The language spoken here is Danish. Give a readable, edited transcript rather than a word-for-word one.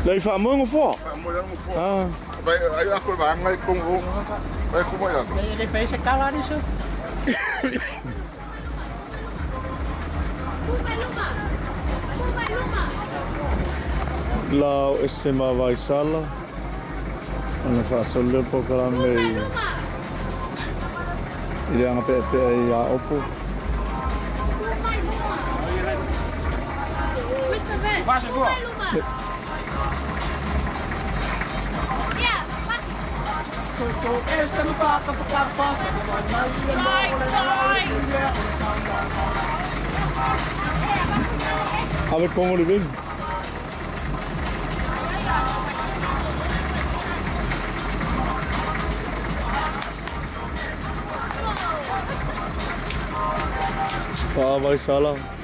Lei fa mo ngofo. Ah. Ay ako ba ngay kung ay kumayan. Ele fez esse calado isso. Lao esema vai sala. Ana fa solo po kala me. Ile anga pe ya opo. Vai, chegou. Essa não toca pro carro passa. A ver cómo le ven. Vai sala.